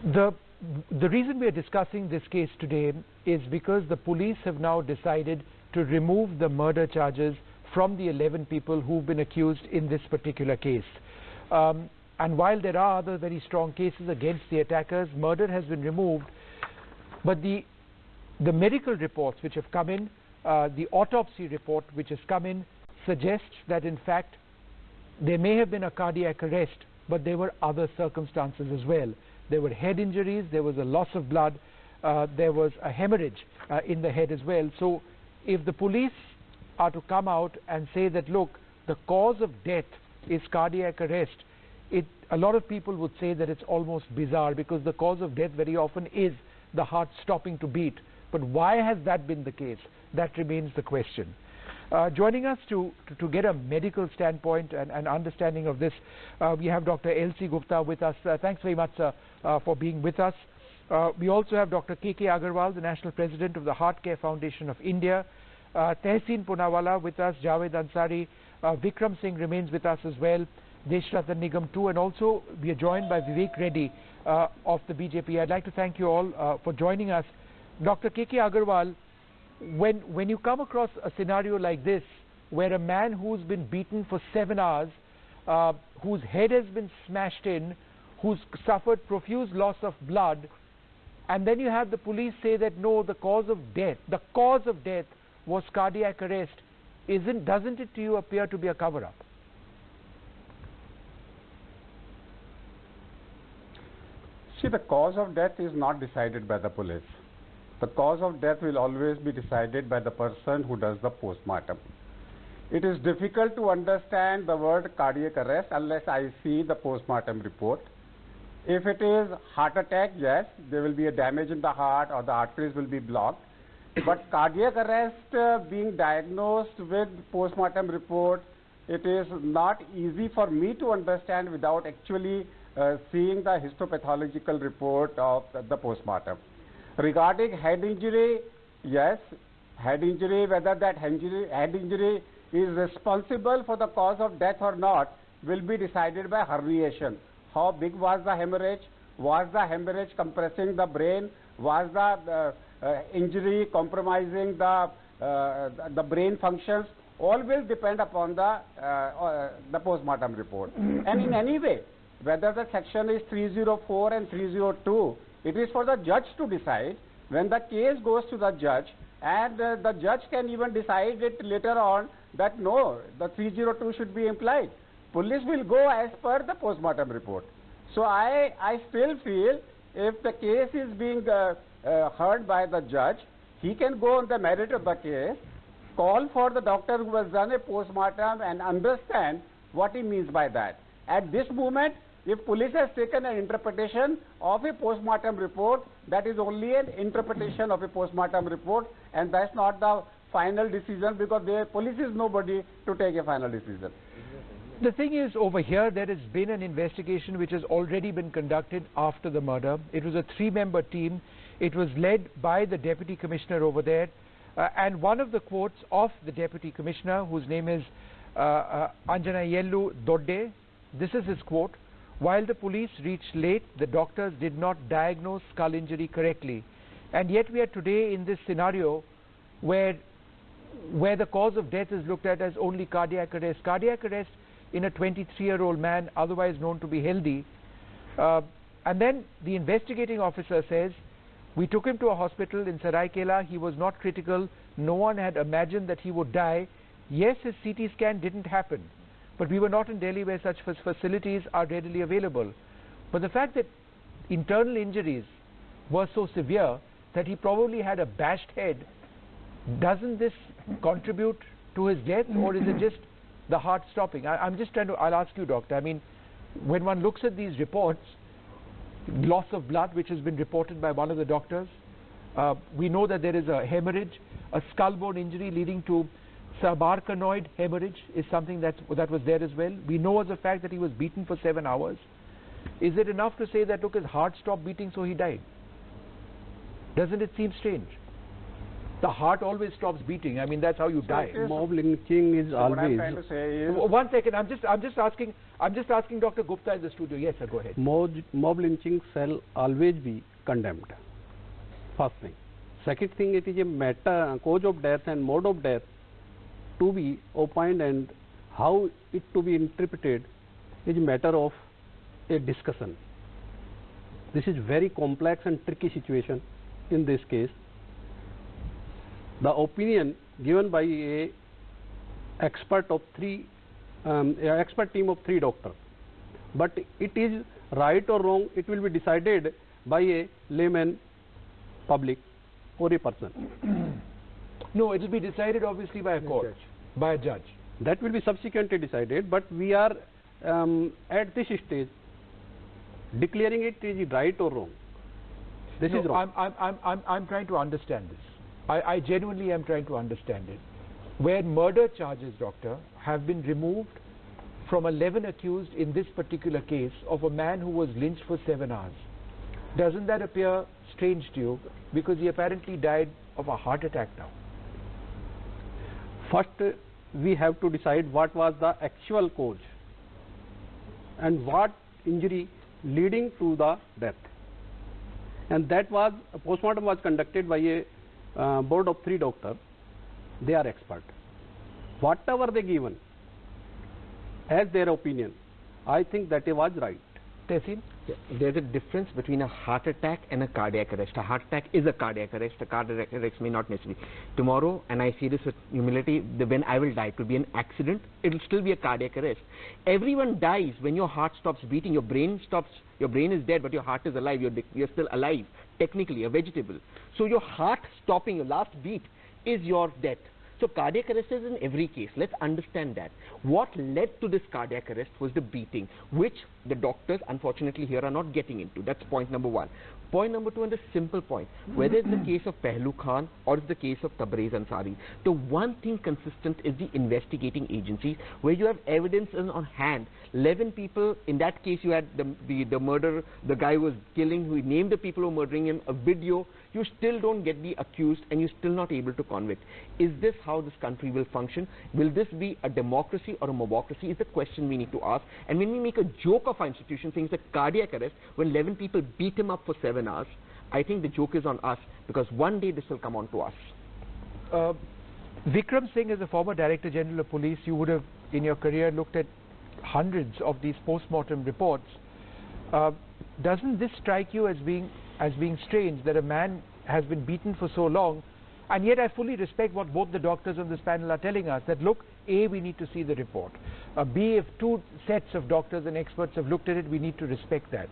The reason we are discussing this case today is because the police have now decided to remove the murder charges from the 11 people who've been accused in this particular case. And while there are other very strong cases against the attackers, murder has been removed. But the medical reports which have come in, the autopsy report which has come in, suggests that in fact there may have been a cardiac arrest, but there were other circumstances as well. There were head injuries, there was a loss of blood, there was a hemorrhage in the head as well. So if the police are to come out and say that, look, the cause of death is cardiac arrest, a lot of people would say that it's almost bizarre, because the cause of death very often is the heart stopping to beat. But why has that been the case? That remains the question. Joining us to get a medical standpoint and understanding of this, we have Dr. L.C. Gupta with us. Thanks very much, sir, for being with us. We also have Dr. K.K. Aggarwal, the National President of the Heart Care Foundation of India. Tehseen Poonawala with us, Javed Ansari, Vikram Singh remains with us as well, Deshratan Nigam too, and also we are joined by Vivek Reddy of the BJP. I'd like to thank you all for joining us. Dr. K.K. Aggarwal, when you come across a scenario like this, where a man who's been beaten for 7 hours, whose head has been smashed in, who's suffered profuse loss of blood, and then you have the police say that no, the cause of death was cardiac arrest, doesn't it to you appear to be a cover-up? See, the cause of death is not decided by the police. The cause of death will always be decided by the person who does the postmortem. It is difficult to understand the word cardiac arrest unless I see the postmortem report. If it is heart attack, yes, there will be a damage in the heart or the arteries will be blocked. But cardiac arrest being diagnosed with postmortem report, it is not easy for me to understand without actually seeing the histopathological report of the postmortem. Regarding head injury, yes, head injury, whether that head injury is responsible for the cause of death or not will be decided by herniation. How big was the hemorrhage? Was the hemorrhage compressing the brain? Was the injury compromising the brain functions? All will depend upon the postmortem report. And in any way, whether the section is 304 and 302, it is for the judge to decide. When the case goes to the judge, and the judge can even decide it later on that no, the 302 should be implied. Police will go as per the postmortem report. So I still feel if the case is being heard by the judge, he can go on the merit of the case, call for the doctor who has done a postmortem and understand what he means by that. At this moment, if police has taken an interpretation of a postmortem report, that is only an interpretation of a postmortem report, and that's not the final decision, because the police is nobody to take a final decision. The thing is, over here there has been an investigation which has already been conducted after the murder. It was a 3-member team. It was led by the Deputy Commissioner over there, and one of the quotes of the Deputy Commissioner, whose name is Anjanayellu Dodde, this is his quote: "While the police reached late, the doctors did not diagnose skull injury correctly." And yet we are today in this scenario where the cause of death is looked at as only cardiac arrest. Cardiac arrest in a 23-year-old man, otherwise known to be healthy. And then the investigating officer says, "We took him to a hospital in Saraikela. He was not critical. No one had imagined that he would die. Yes, his CT scan didn't happen. But we were not in Delhi where such facilities are readily available." But the fact that internal injuries were so severe that he probably had a bashed head, doesn't this contribute to his death, or is it just the heart stopping? I'm just trying to, I'll ask you, doctor, I mean, when one looks at these reports, loss of blood which has been reported by one of the doctors, we know that there is a hemorrhage, a skull bone injury leading to subarachnoid hemorrhage is something that was there as well. We know as a fact that he was beaten for 7 hours. Is it enough to say that, look, his heart stopped beating so he died? Doesn't it seem strange? The heart always stops beating. I mean, that's how you die. Mob lynching is So what I'm always... trying to say is, One second. I'm just asking Dr. Gupta in the studio. Yes, sir. Go ahead. Mob lynching shall always be condemned. First thing. Second thing, it is a cause of death and mode of death to be opined, and how it to be interpreted is a matter of a discussion. This is very complex and tricky situation in this case. The opinion given by a expert team of 3 doctors, but it is right or wrong, it will be decided by a layman, public, or a person. No, it will be decided obviously by a court, by a judge. That will be subsequently decided, but we are at this stage declaring it is right or wrong. This is wrong. I'm trying to understand this. I genuinely am trying to understand it. Where murder charges, doctor, have been removed from 11 accused in this particular case of a man who was lynched for 7 hours. Doesn't that appear strange to you? Because he apparently died of a heart attack now. First, we have to decide what was the actual cause and what injury leading to the death. And that was, a postmortem was conducted by a board of 3 doctors. They are expert. Whatever they given as their opinion, I think that it was right. Tehseen? There's a difference between a heart attack and a cardiac arrest. A heart attack is a cardiac arrest. A cardiac arrest may not necessarily. Tomorrow, and I see this with humility, when I will die, it will be an accident. It will still be a cardiac arrest. Everyone dies when your heart stops beating. Your brain stops. Your brain is dead, but your heart is alive. You're still alive, technically, a vegetable. So your heart stopping, your last beat, is your death. So cardiac arrest is in every case. Let's understand that. What led to this cardiac arrest was the beating, which the doctors, unfortunately, here are not getting into. That's point number 1. Point number 2, and the simple point, whether it's the case of Pehlu Khan or it's the case of Tabrez Ansari, the one thing consistent is the investigating agencies, where you have evidence on hand. 11 people, in that case you had the murder, the guy who was killing, who named the people who were murdering him, a video. You still don't get the accused, and you're still not able to convict. Is this how this country will function? Will this be a democracy or a mobocracy? Is the question we need to ask. And when we make a joke of our institution saying it's a cardiac arrest, when 11 people beat him up for 7 hours, I think the joke is on us, because one day this will come on to us. Vikram Singh, as a former Director General of Police, you would have in your career looked at hundreds of these post-mortem reports. Doesn't this strike you as being strange that a man has been beaten for so long? And yet I fully respect what both the doctors on this panel are telling us, that look, A, we need to see the report. B, if 2 sets of doctors and experts have looked at it, we need to respect that.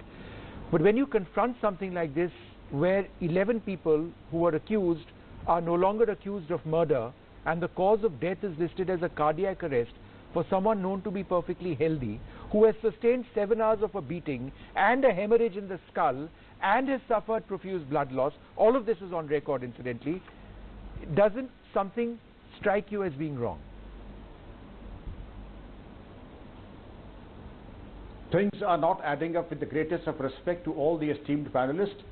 But when you confront something like this, where 11 people who are accused are no longer accused of murder, and the cause of death is listed as a cardiac arrest for someone known to be perfectly healthy, who has sustained 7 hours of a beating and a hemorrhage in the skull and has suffered profuse blood loss, all of this is on record incidentally, doesn't something strike you as being wrong? Things are not adding up with the greatest of respect to all the esteemed panelists.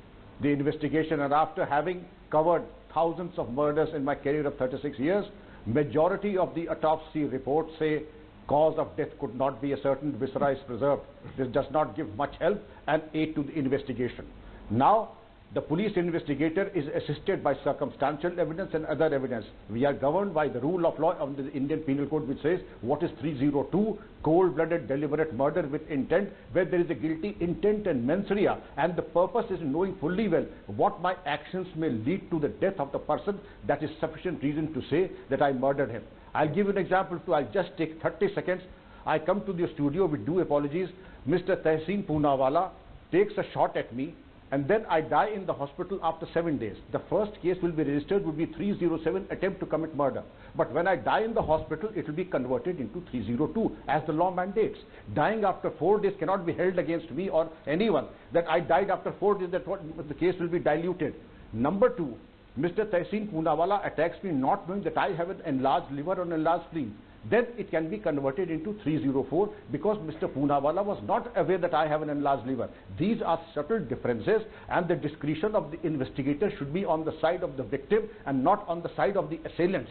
The investigation, and after having covered thousands of murders in my career of 36 years, majority of the autopsy reports say cause of death could not be ascertained, viscera is preserved. This does not give much help and aid to the investigation. Now, the police investigator is assisted by circumstantial evidence and other evidence. We are governed by the rule of law of the Indian Penal Code, which says what is 302, cold-blooded deliberate murder with intent, where there is a guilty intent and mens rea, and the purpose is knowing fully well what my actions may lead to the death of the person. That is sufficient reason to say that I murdered him. I'll give you an example too. I'll just take 30 seconds. I come to the studio with due apologies. Mr. Tehseen Poonawala takes a shot at me, and then I die in the hospital after 7 days. The first case will be registered, would be 307, attempt to commit murder. But when I die in the hospital, it will be converted into 302, as the law mandates. Dying after 4 days cannot be held against me or anyone. That I died after 4 days, that the case will be diluted. Number 2, Mr. Tehseen Poonawala attacks me not knowing that I have an enlarged liver or an enlarged spleen. then it can be converted into 304 because Mr. Poonawalla was not aware that I have an enlarged liver. These are subtle differences, and the discretion of the investigator should be on the side of the victim and not on the side of the assailants.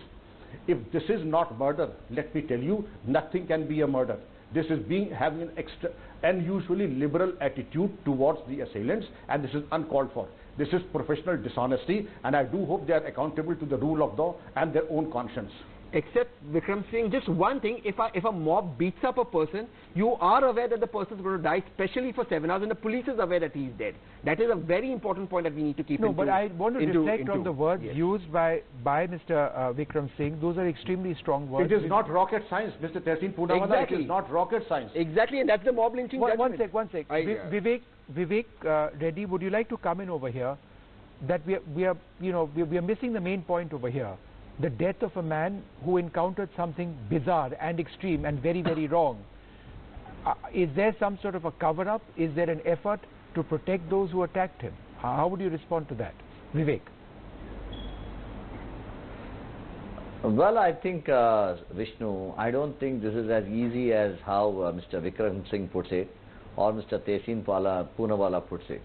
If this is not murder, let me tell you, nothing can be a murder. This is having an unusually liberal attitude towards the assailants, and this is uncalled for. This is professional dishonesty, and I do hope they are accountable to the rule of law and their own conscience. Except Vikram Singh, just one thing, if a mob beats up a person, you are aware that the person is going to die, especially for 7 hours, and the police is aware that he is dead. That is a very important point that we need to keep but I want to reflect on the words yes. used by Mr. Vikram Singh. Those are extremely strong words. It is not rocket science, Mr. Tehseen Poonawalla. Exactly. It is not rocket science. Exactly, and that's the mob lynching judgment. One sec. Vivek Reddy, would you like to come in over here? That we are missing the main point over here. The death of a man who encountered something bizarre and extreme and very, very wrong. Is there some sort of a cover-up? Is there an effort to protect those who attacked him? How would you respond to that? Vivek. Well, I think, Vishnu, I don't think this is as easy as how Mr. Vikram Singh puts it or Mr. Tehseen Poonawalla puts it.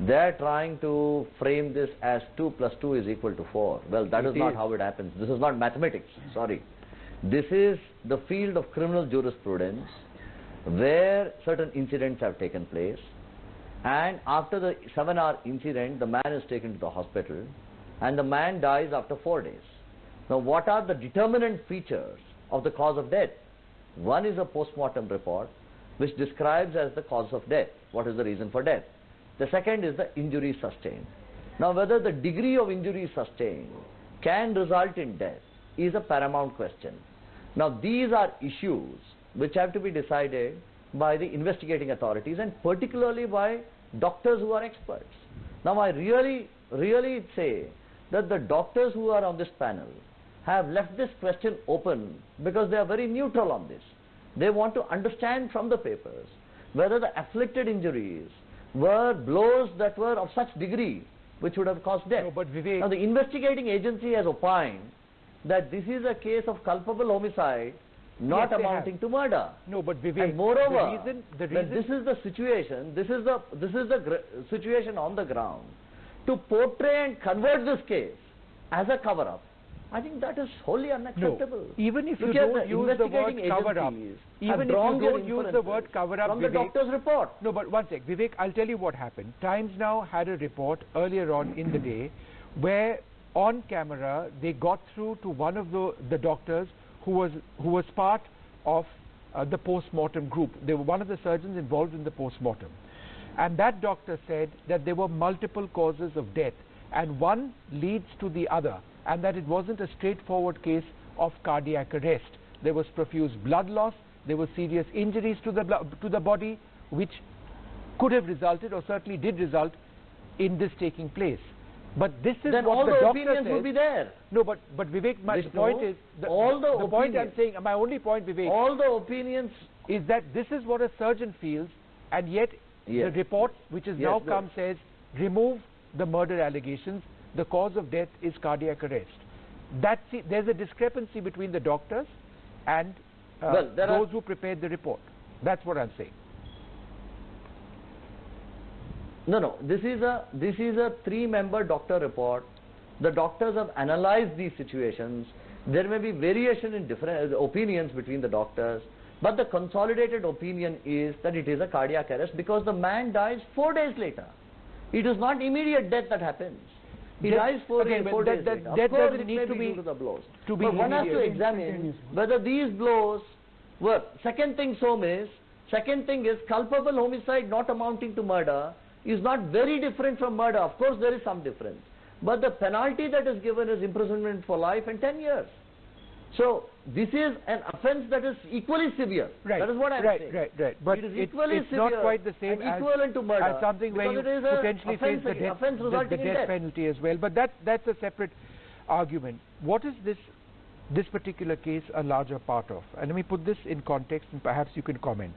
They are trying to frame this as 2 + 2 is equal to 4. Well, that is not how it happens. This is not mathematics, sorry. This is the field of criminal jurisprudence where certain incidents have taken place, and after the 7-hour incident, the man is taken to the hospital and the man dies after 4 days. Now, what are the determinant features of the cause of death? One is a post-mortem report which describes as the cause of death. What is the reason for death? The second is the injury sustained. Now, whether the degree of injury sustained can result in death is a paramount question. Now, these are issues which have to be decided by the investigating authorities and particularly by doctors who are experts. Now, I really say that the doctors who are on this panel have left this question open because they are very neutral on this. They want to understand from the papers whether the afflicted injuries were blows that were of such degree which would have caused death. No, but Vivek, now, the investigating agency has opined that this is a case of culpable homicide not amounting to murder. No, but Vivek, and moreover, the reason when this is the situation, this is the situation on the ground, to portray and convert this case as a cover-up, I think that is wholly unacceptable. No, even if you don't use the word cover-up, even if you don't use the word cover-up, from the doctor's report. No, but one sec, Vivek, I'll tell you what happened. Times Now had a report earlier on in the day where on camera they got through to one of the doctors who was part of the post-mortem group. They were one of the surgeons involved in the post-mortem. And that doctor said that there were multiple causes of death and one leads to the other, and that it wasn't a straightforward case of cardiac arrest. There was profuse blood loss, there were serious injuries to the body which could have resulted or certainly did result in this taking place. But this is then what all the the doctor opinions says. will be there. No, but Vivek, my point is the point I'm saying, my only point, Vivek, all the opinions is that this is what a surgeon feels, and yet the report which has now come says remove the murder allegations. The cause of death is cardiac arrest. There's a discrepancy between the doctors and those who prepared the report. That's what I'm saying. No. This is a 3-member doctor report. The doctors have analyzed these situations. There may be variation in different opinions between the doctors, but the consolidated opinion is that it is a cardiac arrest because the man dies 4 days later. It is not immediate death that happens. He dies 4 days later. Of course, it may be due to the blows. But one has to examine whether these blows were. Second thing is culpable homicide not amounting to murder is not very different from murder. Of course, there is some difference. But the penalty that is given is imprisonment for life and 10 years. So, this is an offence that is equally severe. Right. That is what I am saying. Right. But it is equally it's severe not quite the same as equivalent to murder, as something where you potentially face the death penalty as well. But that's a separate argument. What is this particular case a larger part of? And let me put this in context, and perhaps you can comment.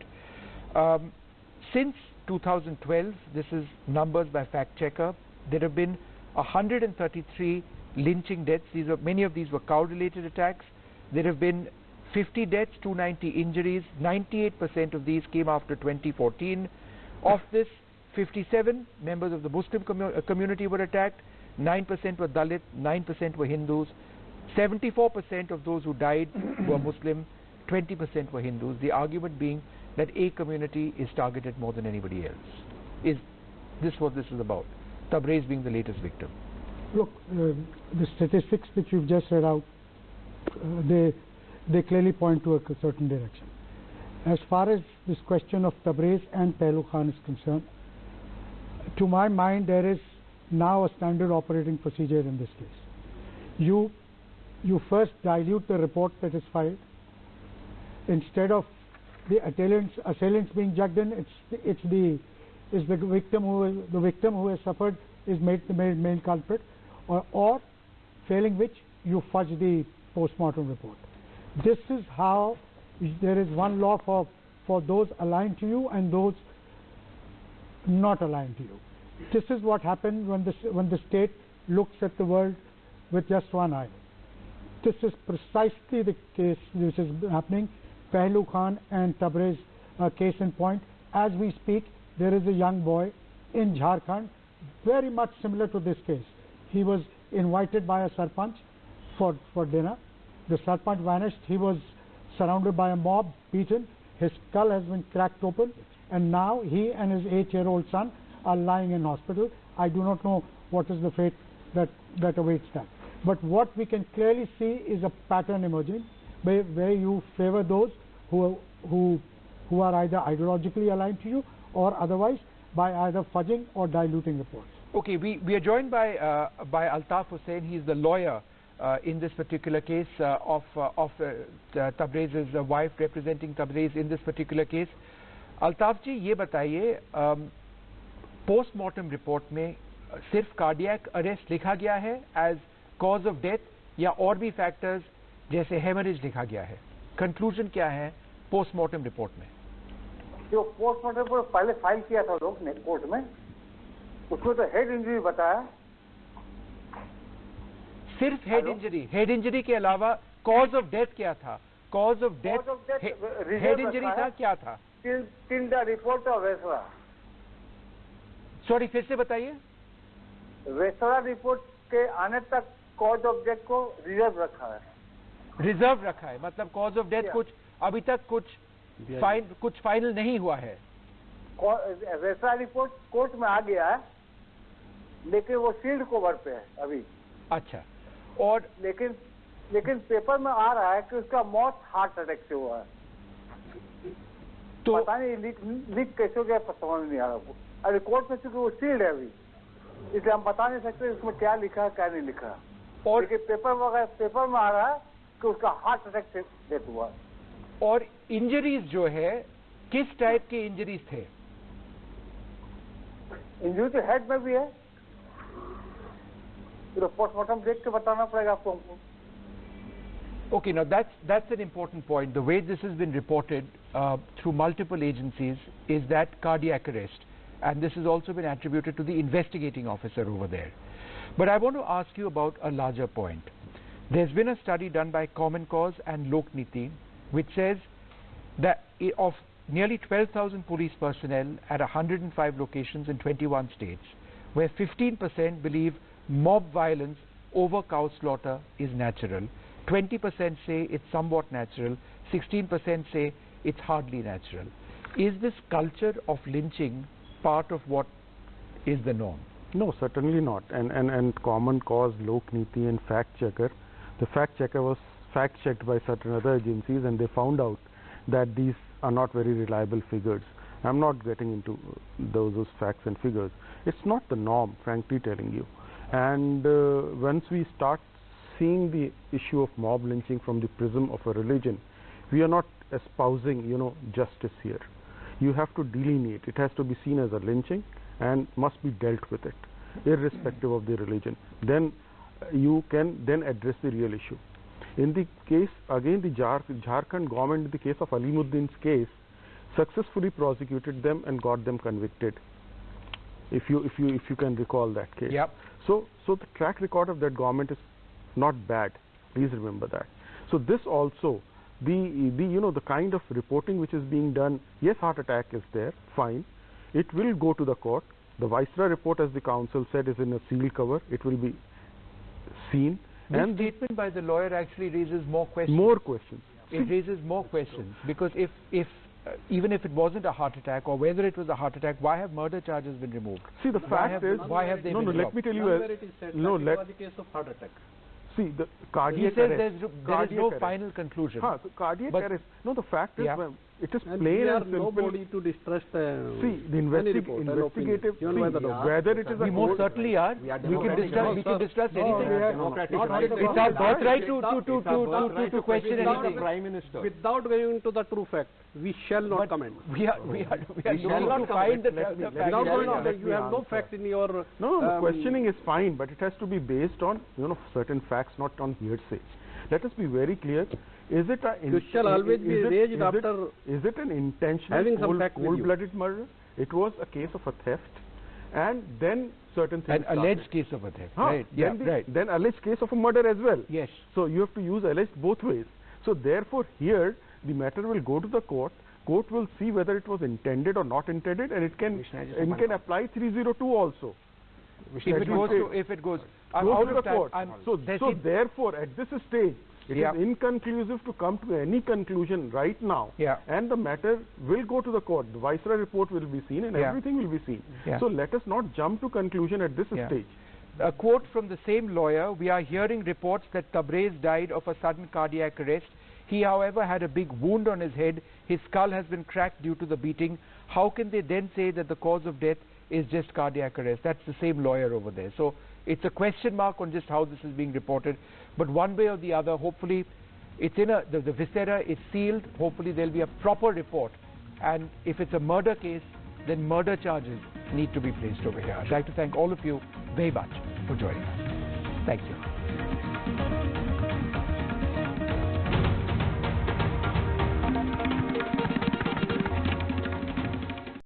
Since 2012, this is numbers by Fact Checker, there have been 133 lynching deaths. Many of these were cow-related attacks. There have been 50 deaths, 290 injuries. 98% of these came after 2014. Of this, 57 members of the Muslim community were attacked. 9% were Dalit, 9% were Hindus. 74% of those who died were Muslim, 20% were Hindus. The argument being that a community is targeted more than anybody else. Is this what this is about? Tabrez being the latest victim. Look, the statistics which you've just read out, they clearly point to a certain direction. As far as this question of Tabrez and Pehlu Khan is concerned, to my mind there is now a standard operating procedure in this case. You first dilute the report that is filed. Instead of the assailants being jugged in, it's the victim who has suffered is made the main culprit, or failing which you fudge the post-mortem report. This is how there is one law for those aligned to you and those not aligned to you. This is what happened when the state looks at the world with just one eye. This is precisely the case which is happening. Pehlu Khan and Tabrez case in point. As we speak, there is a young boy in Jharkhand, very much similar to this case. He was invited by a sarpanch for dinner. The sarpanch vanished. He was surrounded by a mob, beaten. His skull has been cracked open, and now he and his 8-year-old son are lying in hospital. I do not know what is the fate that awaits them. But what we can clearly see is a pattern emerging, where you favor those who are either ideologically aligned to you or otherwise by either fudging or diluting reports. Okay, we are joined by Altaf Hussain. He is the lawyer in this particular case of Tabrez's wife, representing Tabrez in this particular case. Altaf ji, ये बताइए, postmortem report में सिर्फ cardiac arrest लिखा गया है as cause of death, या और भी फैक्टर्स जैसे हेमरेज लिखा गया है? कंक्लूजन क्या है पोस्टमार्टम रिपोर्ट में? जो पोस्टमार्टम रिपोर्ट पहले फाइल किया था लोग ने कोर्ट में, उसमें तो हेड इंजरी बताया। सिर्फ हेड इंजरी के अलावा कॉज ऑफ डेथ क्या था? Cause of death head injury था, क्या था? Till the report of viscera. Sorry, फिर से बताइए। वेसरा रिपोर्ट के आने तक कॉज ऑफ डेथ को रिजर्व रखा है। रिजर्व रखा है मतलब कॉज ऑफ डेथ कुछ अभी तक कुछ फाइनल नहीं हुआ है। वेसरा रिपोर्ट कोर्ट में आ गया है, लेकिन वो सील्ड कवर पे है अभी। अच्छा, और लेकिन पेपर में आ रहा है कि उसका मौत हार्ट अटैक से हुआ है। तो पता नहीं लीक कैसे हो गया, समझ नहीं आ रहा। अभी कोर्ट में चूंकि वो सील्ड है अभी, इसलिए हम बता नहीं सकते उसमें क्या लिखा है क्या नहीं लिखा है। और लेकिन पेपर में आ रहा है कि उसका हार्ट अटैक से डेथ हुआ है। और इंजरीज जो है किस टाइप के इंजरीज थे? इंजरी तो हेड में भी है, तो पोस्टमार्टम देख के बताना पड़ेगा आपको हमको। Okay, now that's an important point. The way this has been reported through multiple agencies is that cardiac arrest, and this has also been attributed to the investigating officer over there. But I want to ask you about a larger point. There's been a study done by Common Cause and Lokniti, which says that of nearly 12,000 police personnel at 105 locations in 21 states, where 15% believe mob violence over cow slaughter is natural, 20% say it's somewhat natural, 16% say it's hardly natural. Is this culture of lynching part of what is the norm? No, certainly not. And Common Cause, Lokniti and Fact Checker, the Fact Checker was fact checked by certain other agencies, and they found out that these are not very reliable figures. I'm not getting into those facts and figures. It's not the norm, frankly telling you. And once we start seeing the issue of mob lynching from the prism of a religion, we are not espousing, justice here. You have to delineate. It has to be seen as a lynching and must be dealt with it, irrespective of the religion. Then you can then address the real issue. In the case, again, the Jharkhand government, in the case of Alimuddin's case, successfully prosecuted them and got them convicted. If you can recall that case. Yep. So the track record of that government is not bad. Please remember that. So this also, the kind of reporting which is being done, yes, heart attack is there, fine. It will go to the court. The Viceroy report, as the council said, is in a sealed cover. It will be seen. This statement by the lawyer actually raises more questions. More questions. It raises more questions because if even if it wasn't a heart attack or whether it was a heart attack, why have murder charges been removed? See, the fact is, why have they no, been let me tell you, it is said that it was a case of heart attack. see, the He cardiac says arrest. there is no final conclusion. So cardiac But- arrest. No, the fact is, it is And plain we are and simple. nobody to distrust See, the any report and investigative, opinion, given by the doctor. whether it is a We most court- certainly are. We are We can democratic. discuss. We can discuss anything. It's our birthright to question anything. Prime Minister. Without going into the true fact, we shall not comment. We are shall looking not to find the Let me- fact. Without let going me- on, let you me have no answer. fact in your... No, the questioning is fine, but it has to be based on certain facts, not on hearsay. Let us be very clear. Is it a You shall always be raised after is it an intentional having some fact with you. cold-blooded murder? It was a case of a theft, and then certain things. An alleged case of a theft. Huh, Right. Yeah. Right. Then alleged case of a murder as well. Yes. So you have to use alleged both ways. So therefore, here the matter will go to the court. Court will see whether it was intended or not intended, and it can apply 302 also. If it goes, I'm Goes out to of the time. court. So therefore, at this stage, it Yeah. is inconclusive to come to any conclusion right now. Yeah. And the matter will go to the court. The Viceroy report will be seen, and Yeah. everything will be seen. Yeah. So let us not jump to conclusion at this Yeah. stage. A quote from the same lawyer: "We are hearing reports that Tabrez died of a sudden cardiac arrest. He, however, had a big wound on his head. His skull has been cracked due to the beating. How can they then say that the cause of death is just cardiac arrest?" That's the same lawyer over there. So it's a question mark on just how this is being reported. But one way or the other, hopefully, it's in the viscera is sealed. Hopefully there'll be a proper report. And if it's a murder case, then murder charges need to be placed over here. I'd like to thank all of you very much for joining us. Thank you.